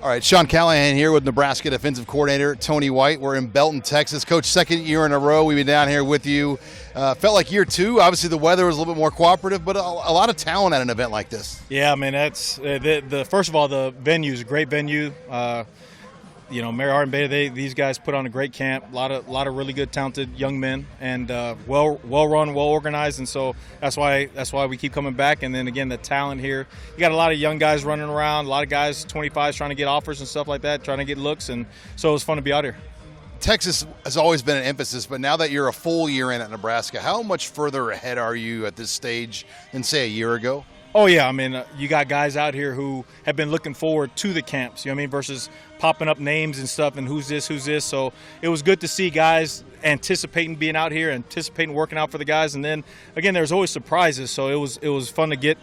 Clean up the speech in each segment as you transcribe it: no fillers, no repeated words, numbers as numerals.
All right, Sean Callahan here with Nebraska defensive coordinator Tony White. We're in Belton, Texas. Coach, second year in a row we've been down here with you. Felt like year two. Obviously, the weather was a little bit more cooperative, but a lot of talent at an event like this. Yeah, I mean, that's first of all, the venue is a great venue. Mary Hardin Beta, these guys put on a great camp. A lot of really good, talented young men, and well run, well organized, and so that's why we keep coming back. And then again, the talent here. You got a lot of young guys running around, a lot of guys 25s trying to get offers and stuff like that, trying to get looks, and so it was fun to be out here. Texas has always been an emphasis, but now that you're a full year in at Nebraska, how much further ahead are you at this stage than, say, a year ago? Oh, yeah. I mean, you got guys out here who have been looking forward to the camps, you know what I mean, versus popping up names and stuff and who's this. So it was good to see guys anticipating being out here, anticipating working out for the guys. And then, again, there's always surprises. So it was fun to get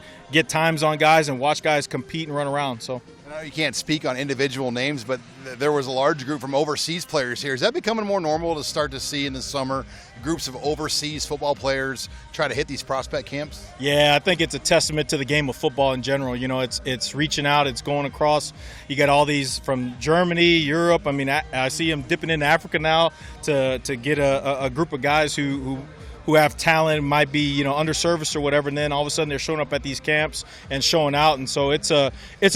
times on guys and watch guys compete and run around. So I know you can't speak on individual names, but there was a large group from overseas players here. Is that becoming more normal to start to see in the summer groups of overseas football players try to hit these prospect camps? Yeah, I think it's a testament to the game of football in general. You know, it's reaching out, it's going across. You got all these from Germany, Europe. I mean, I see them dipping into Africa now to get a group of guys who have talent, might be underserviced or whatever, and then all of a sudden they're showing up at these camps and showing out, and so it's a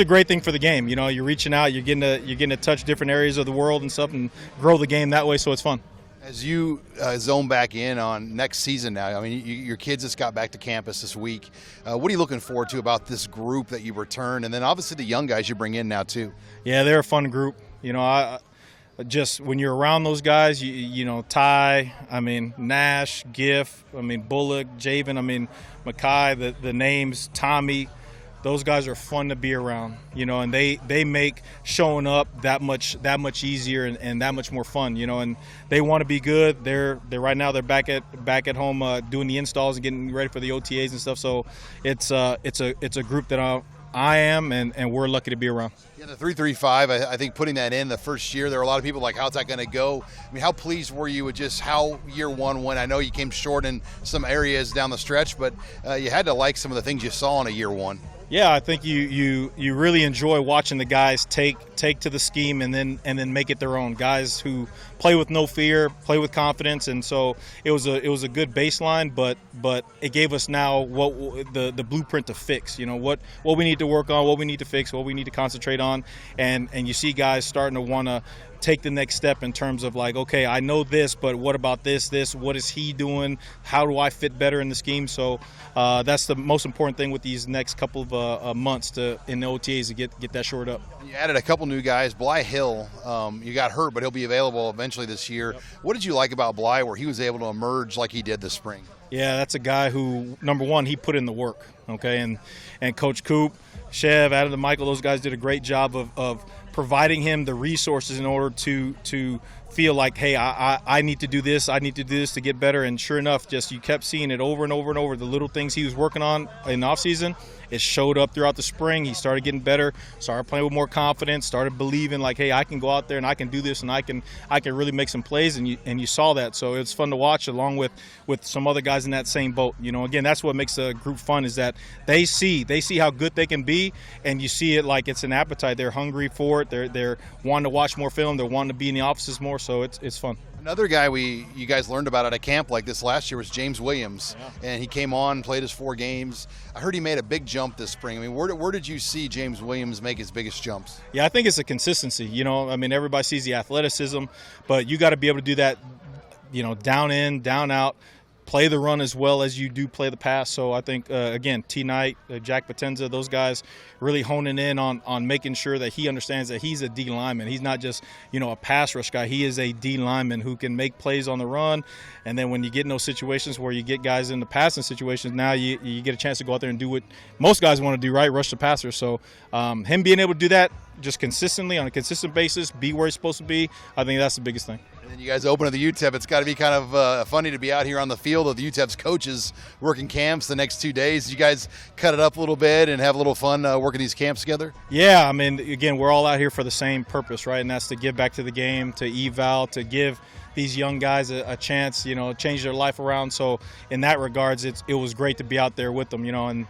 great thing for the game. You're reaching out, you're getting to touch different areas of the world and stuff, and grow the game that way. So it's fun. As you zone back in on next season now, I mean, your kids just got back to campus this week. What are you looking forward to about this group that you return, and then obviously the young guys you bring in now too? Yeah, they're a fun group. Just when you're around those guys, Ty, I mean, Nash, Giff, I mean, Bullock, Javen, I mean, Mackay, the names, Tommy, those guys are fun to be around, and they make showing up that much easier and that much more fun, and they want to be good. They're right now they're back at home doing the installs and getting ready for the OTAs and stuff. So it's a group that I am, and we're lucky to be around. Yeah, the 3-3-5, I think putting that in the first year, there were a lot of people like, how's that going to go? I mean, how pleased were you with just how year one went? I know you came short in some areas down the stretch, but you had to like some of the things you saw in a year one. Yeah, I think you really enjoy watching the guys take to the scheme and then make it their own. Guys who play with no fear, play with confidence, and so it was a good baseline. But it gave us now what the blueprint to fix. What we need to work on, what we need to fix, what we need to concentrate on, and you see guys starting to want to take the next step in terms of like, okay, I know this, but what about this? What is he doing? How do I fit better in the scheme? So that's the most important thing with these next couple of months in the OTAs to get that shored up. You added a couple new guys. Bly Hill, you got hurt, but he'll be available eventually this year. Yep. What did you like about Bly where he was able to emerge like he did this spring? Yeah, that's a guy who, number one, he put in the work, okay? And Coach Coop, Chev, Adam and Michael, those guys did a great job of providing him the resources in order to feel like, hey, I need to do this, I need to do this to get better. And sure enough, just you kept seeing it over and over and over. The little things he was working on in the offseason, it showed up throughout the spring. He started getting better, started playing with more confidence, started believing like, hey, I can go out there and I can do this and I can really make some plays, and you saw that. So it's fun to watch along with some other guys in that same boat. Again, that's what makes the group fun, is that they see how good they can be, and you see it like it's an appetite. They're hungry for it. They're wanting to watch more film. They're wanting to be in the offices more. So it's fun. Another guy you guys learned about at a camp like this last year was James Williams, and he came on, played his 4 games. I heard he made a big jump this spring. I mean, where did you see James Williams make his biggest jumps? Yeah, I think it's a consistency. I mean, everybody sees the athleticism, but you got to be able to do that, down in, down out, play the run as well as you do play the pass. So I think, again, T. Knight, Jack Potenza, those guys really honing in on making sure that he understands that he's a D lineman. He's not just, a pass rush guy. He is a D lineman who can make plays on the run. And then when you get in those situations where you get guys in the passing situations, now you get a chance to go out there and do what most guys want to do, right? Rush the passer. So him being able to do that just consistently on a consistent basis, be where he's supposed to be, I think that's the biggest thing. And then you guys open at the UTEP. It's got to be kind of funny to be out here on the field of the UTEP's coaches working camps the next 2 days. You guys cut it up a little bit and have a little fun working these camps together? Yeah, I mean, again, we're all out here for the same purpose, right? And that's to give back to the game, to eval, to give these young guys a chance, change their life around. So in that regards, it was great to be out there with them,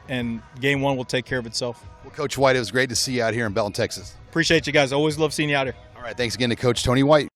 and game one will take care of itself. Well, Coach White, it was great to see you out here in Belton, Texas. Appreciate appreciate you guys. Always love seeing you out here. All right, thanks again to Coach Tony White.